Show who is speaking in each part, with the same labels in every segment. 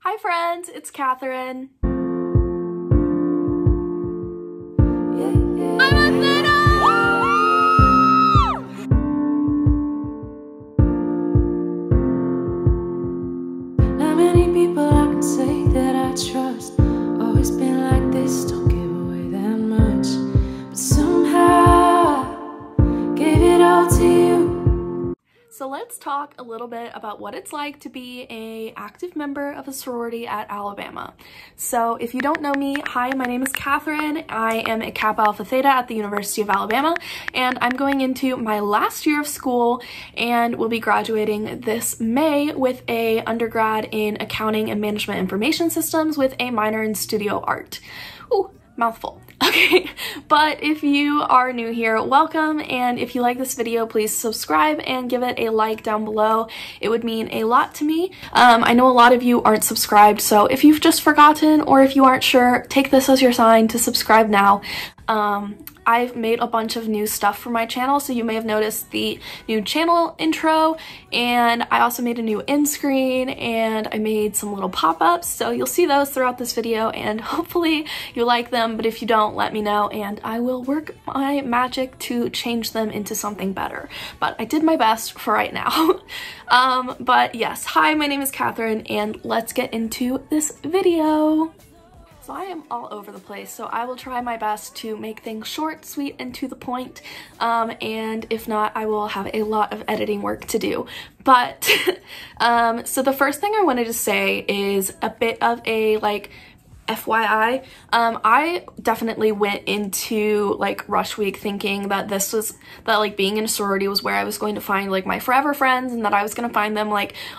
Speaker 1: Hi friends, it's Katherine.
Speaker 2: Not many people I can say that I trust. Always been like this, don't give away that much. But somehow I gave it all to you.
Speaker 1: So let's talk a little bit about what it's like to be an active member of a sorority at Alabama. So if you don't know me, hi, my name is Katherine. I am a Kappa Alpha Theta at the University of Alabama, and I'm going into my last year of school and will be graduating this May with a undergrad in accounting and management information systems with a minor in studio art. Ooh, mouthful. Okay, but if you are new here, welcome, and if you like this video, please subscribe and give it a like down below. It would mean a lot to me. I know a lot of you aren't subscribed, so if you've just forgotten or if you aren't sure, take this as your sign to subscribe now. I've made a bunch of new stuff for my channel, so you may have noticed the new channel intro, and I also made a new end screen, and I made some little pop-ups, so you'll see those throughout this video, and hopefully you like them, but if you don't, let me know, and I will work my magic to change them into something better. But I did my best for right now. But yes, hi, my name is Katherine, and let's get into this video. So I am all over the place, so I will try my best to make things short, sweet, and to the point, and if not, I will have a lot of editing work to do. But, so the first thing I wanted to say is a bit of a, FYI, I definitely went into rush week thinking that being in a sorority was where I was going to find my forever friends, and that I was going to find them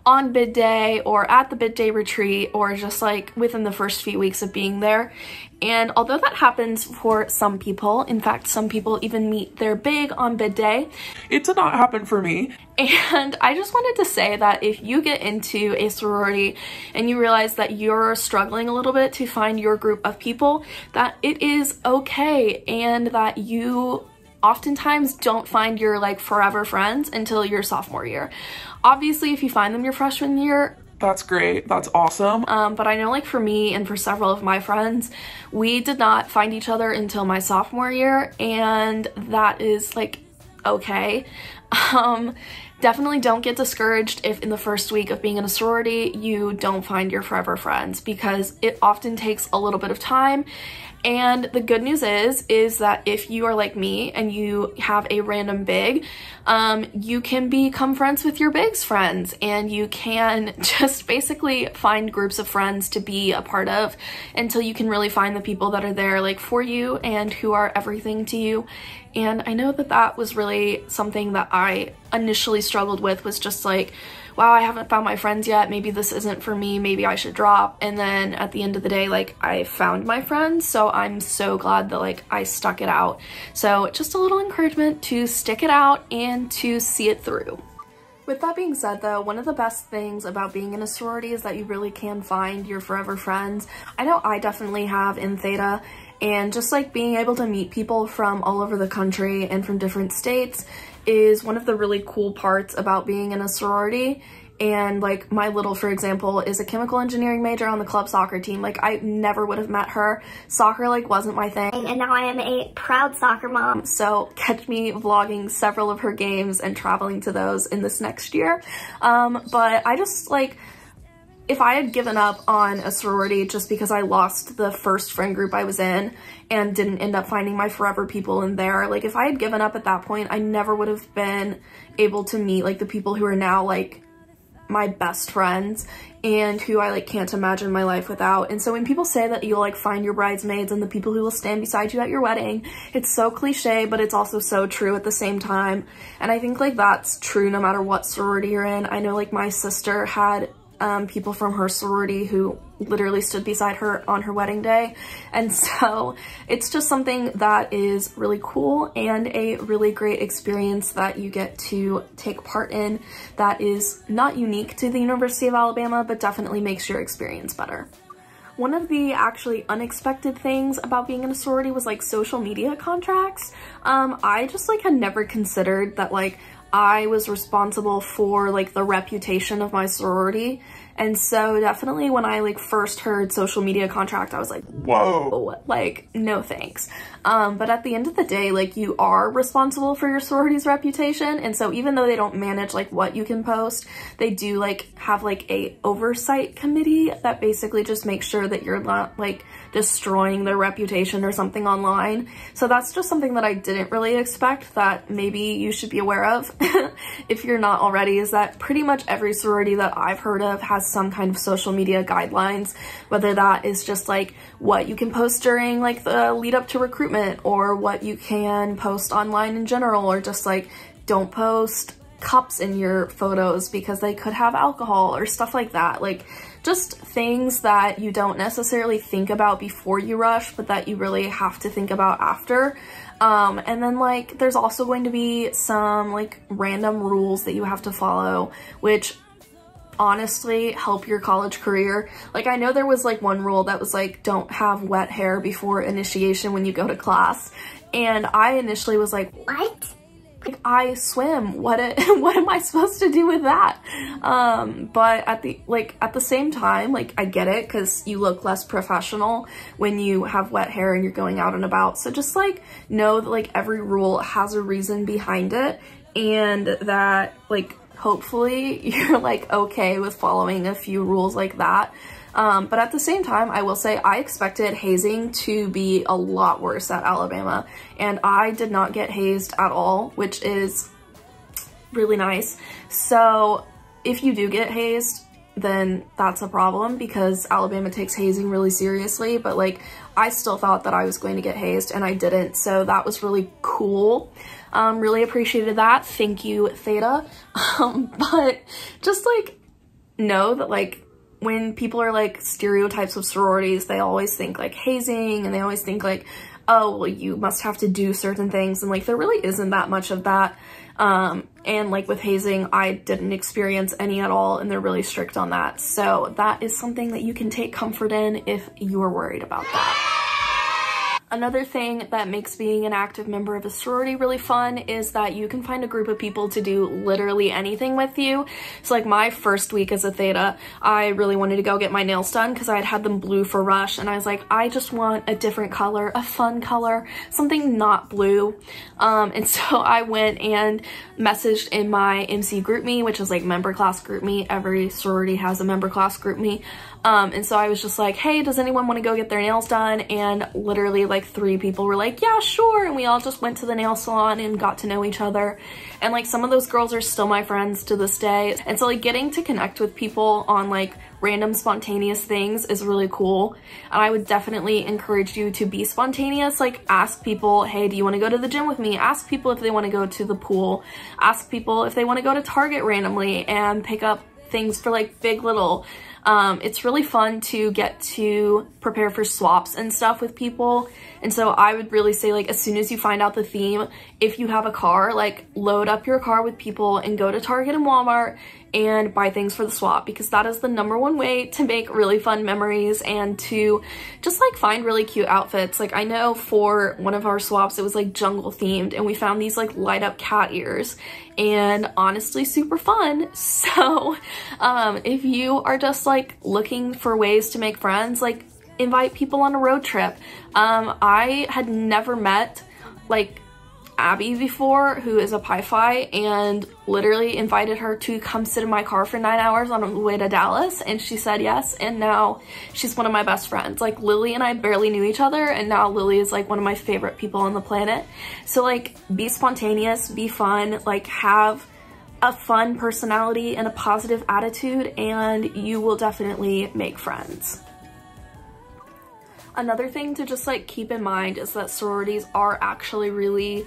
Speaker 1: on bid day or at the bid day retreat or just within the first few weeks of being there. And although that happens for some people, in fact some people even meet their big on bid day,
Speaker 3: it did not happen for me.
Speaker 1: And I just wanted to say that if you get into a sorority and you realize that you're struggling a little bit to find your group of people, that it is okay, and that you oftentimes don't find your forever friends until your sophomore year. Obviously, if you find them your freshman year,
Speaker 3: that's great. That's awesome.
Speaker 1: But I know for me and for several of my friends, we did not find each other until my sophomore year, and that is okay. Definitely don't get discouraged if in the first week of being in a sorority you don't find your forever friends, because it often takes a little bit of time. And the good news is that if you are like me and you have a random big, you can become friends with your big's friends, and you can just basically find groups of friends to be a part of until you can really find the people that are there for you and who are everything to you. And I know that that was really something that I initially struggled with, was just wow, I haven't found my friends yet, maybe this isn't for me, maybe I should drop. And then at the end of the day, I found my friends, so I'm so glad that I stuck it out. So just a little encouragement to stick it out and to see it through. With that being said though, one of the best things about being in a sorority is that you really can find your forever friends. I know I definitely have in Theta, and just being able to meet people from all over the country and from different states is one of the really cool parts about being in a sorority. And my little, for example, is a chemical engineering major on the club soccer team. I never would have met her. Soccer wasn't my thing.
Speaker 4: And now I am a proud soccer mom.
Speaker 1: So catch me vlogging several of her games and traveling to those in this next year. But I just if I had given up on a sorority just because I lost the first friend group I was in and didn't end up finding my forever people in there, if I had given up at that point, I never would have been able to meet the people who are now my best friends and who I can't imagine my life without. And so when people say that you'll find your bridesmaids and the people who will stand beside you at your wedding, it's so cliche, but it's also so true at the same time. And I think that's true no matter what sorority you're in. I know my sister had people from her sorority who literally stood beside her on her wedding day, and so it's just something that is really cool and a really great experience that you get to take part in that is not unique to the University of Alabama, but definitely makes your experience better. One of the actually unexpected things about being in a sorority was social media contracts. I just had never considered that I was responsible for the reputation of my sorority, And so definitely when I like first heard social media contract, I was like, whoa, like no thanks. But at the end of the day, like you are responsible for your sorority's reputation. And so even though they don't manage like what you can post, they do like have like a oversight committee that basically just makes sure that you're not like destroying their reputation or something online. So that's just something that I didn't really expect that maybe you should be aware of if you're not already, is that pretty much every sorority that I've heard of has some kind of social media guidelines, whether that is just like what you can post during like the lead up to recruitment, or what you can post online in general, or just like don't post cups in your photos because they could have alcohol or stuff like that. Like just things that you don't necessarily think about before you rush, but that you really have to think about after. And then like there's also going to be some like random rules that you have to follow, which honestly help your college career. Like I know there was like one rule that was like don't have wet hair before initiation when you go to class, and I initially was like, what? Like I swim, what am I supposed to do with that? But at the same time, like I get it because you look less professional when you have wet hair and you're going out and about. So just like know that like every rule has a reason behind it, and that like hopefully you're like okay with following a few rules like that. But at the same time, I will say I expected hazing to be a lot worse at Alabama, and I did not get hazed at all, which is really nice. So if you do get hazed, then that's a problem because Alabama takes hazing really seriously, but like I still thought that I was going to get hazed and I didn't, so that was really cool. Really appreciated that. Thank you, Theta. But just like know that like when people are like stereotypes of sororities, they always think like hazing, and they always think like, oh, well, you must have to do certain things, and like there really isn't that much of that. And like with hazing, I didn't experience any at all, and they're really strict on that. So that is something that you can take comfort in if you are worried about that. Another thing that makes being an active member of a sorority really fun is that you can find a group of people to do literally anything with you. So like my first week as a Theta, I really wanted to go get my nails done because I had had them blue for Rush, and I was like, I just want a different color, a fun color, something not blue. And so I went and messaged in my MC group me, which is like member class group me. Every sorority has a member class group me. And so I was just like, hey, does anyone want to go get their nails done? And literally like 3 people were like, yeah, sure. And we all just went to the nail salon and got to know each other. And like some of those girls are still my friends to this day. And so like getting to connect with people on like random spontaneous things is really cool. And I would definitely encourage you to be spontaneous. Like ask people, hey, do you want to go to the gym with me? Ask people if they want to go to the pool. Ask people if they want to go to Target randomly and pick up things for like Big Little. It's really fun to get to prepare for swaps and stuff with people. And so I would really say like as soon as you find out the theme, if you have a car, like load up your car with people and go to Target and Walmart and buy things for the swap, because that is the #1 way to make really fun memories and to just like find really cute outfits. Like I know for one of our swaps, it was like jungle themed, and we found these like light up cat ears, and honestly super fun. So if you are just like looking for ways to make friends, like invite people on a road trip. I had never met like Abby before, who is a Pi-Phi, and literally invited her to come sit in my car for 9 hours on the way to Dallas, and she said yes, and now she's one of my best friends. Like Lily and I barely knew each other, and now Lily is like one of my favorite people on the planet. So like be spontaneous, be fun, like have a fun personality and a positive attitude, and you will definitely make friends. Another thing to just like keep in mind is that sororities are actually really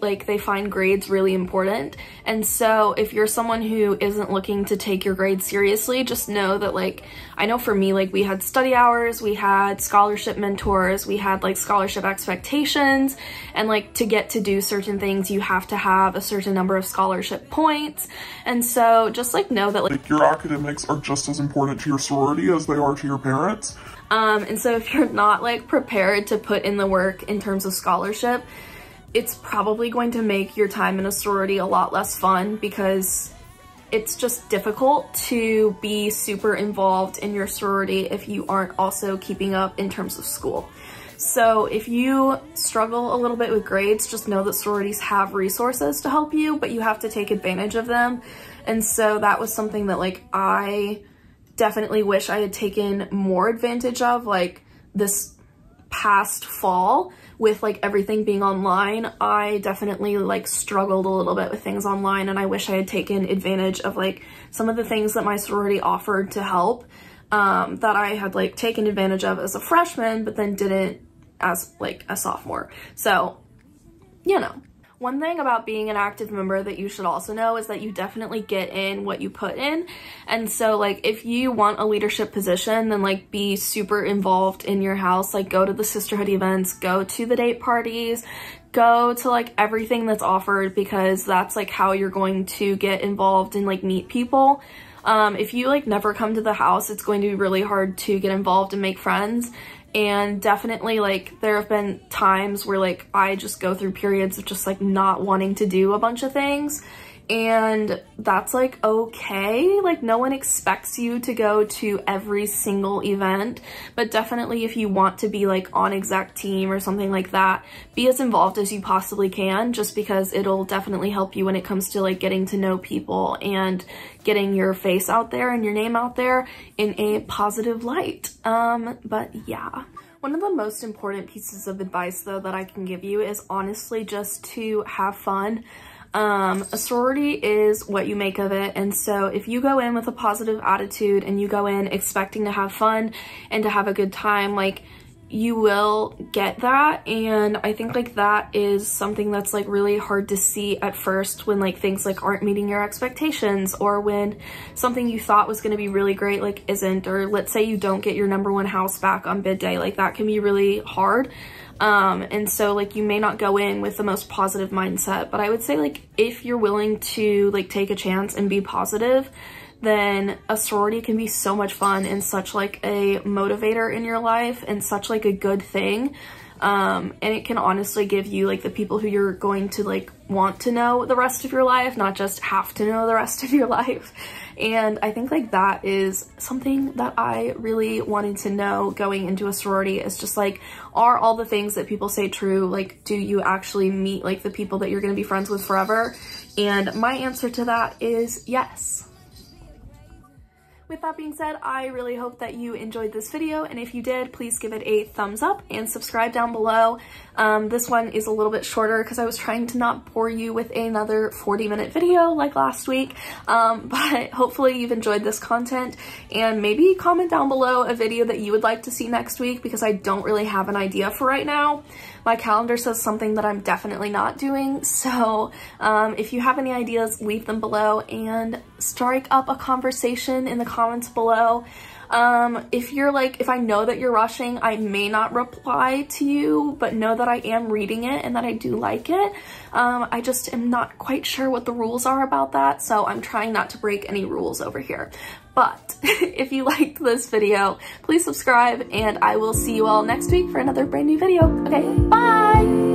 Speaker 1: like they find grades really important. And so if you're someone who isn't looking to take your grades seriously, just know that like, I know for me, like we had study hours, we had scholarship mentors, we had like scholarship expectations, and like to get to do certain things, you have to have a certain number of scholarship points. And so just like know that like
Speaker 3: your academics are just as important to your sorority as they are to your parents.
Speaker 1: And so if you're not like prepared to put in the work in terms of scholarship, it's probably going to make your time in a sorority a lot less fun, because it's just difficult to be super involved in your sorority if you aren't also keeping up in terms of school. So if you struggle a little bit with grades, just know that sororities have resources to help you, but you have to take advantage of them. And so that was something that like I definitely wish I had taken more advantage of, like this past fall with like everything being online. I definitely like struggled a little bit with things online, and I wish I had taken advantage of like some of the things that my sorority offered to help, that I had like taken advantage of as a freshman, but then didn't as like a sophomore. So, you know. One thing about being an active member that you should also know is that you definitely get in what you put in. And so like if you want a leadership position, then like be super involved in your house, like go to the sisterhood events, go to the date parties, go to like everything that's offered, because that's like how you're going to get involved and like meet people. If you like never come to the house, it's going to be really hard to get involved and make friends. And definitely like there have been times where like I just go through periods of just like not wanting to do a bunch of things, and that's like okay. Like no one expects you to go to every single event, but definitely if you want to be like on exec team or something like that, be as involved as you possibly can, just because it'll definitely help you when it comes to like getting to know people and getting your face out there and your name out there in a positive light. But yeah. One of the most important pieces of advice though that I can give you is honestly just to have fun. A sorority is what you make of it, and so if you go in with a positive attitude and you go in expecting to have fun and to have a good time, like you will get that. And I think like that is something that's like really hard to see at first when like things like aren't meeting your expectations, or when something you thought was going to be really great like isn't, or let's say you don't get your #1 house back on bid day. Like that can be really hard. And so like you may not go in with the most positive mindset, but I would say like if you're willing to like take a chance and be positive, then a sorority can be so much fun and such like a motivator in your life and such like a good thing. And it can honestly give you like the people who you're going to like want to know the rest of your life, not just have to know the rest of your life. And I think like that is something that I really wanted to know going into a sorority, is just like, are all the things that people say true? Like, do you actually meet like the people that you're going to be friends with forever? And my answer to that is yes. With that being said, I really hope that you enjoyed this video, and if you did, please give it a thumbs up and subscribe down below. This one is a little bit shorter because I was trying to not bore you with another 40-minute video like last week, but hopefully you've enjoyed this content, and maybe comment down below a video that you would like to see next week, because I don't really have an idea for right now. My calendar says something that I'm definitely not doing, so if you have any ideas, leave them below and strike up a conversation in the comments below. If I know that you're rushing, I may not reply to you, but know that I am reading it and that I do like it. I just am not quite sure what the rules are about that, so I'm trying not to break any rules over here. But if you liked this video, please subscribe, and I will see you all next week for another brand new video. Okay, bye!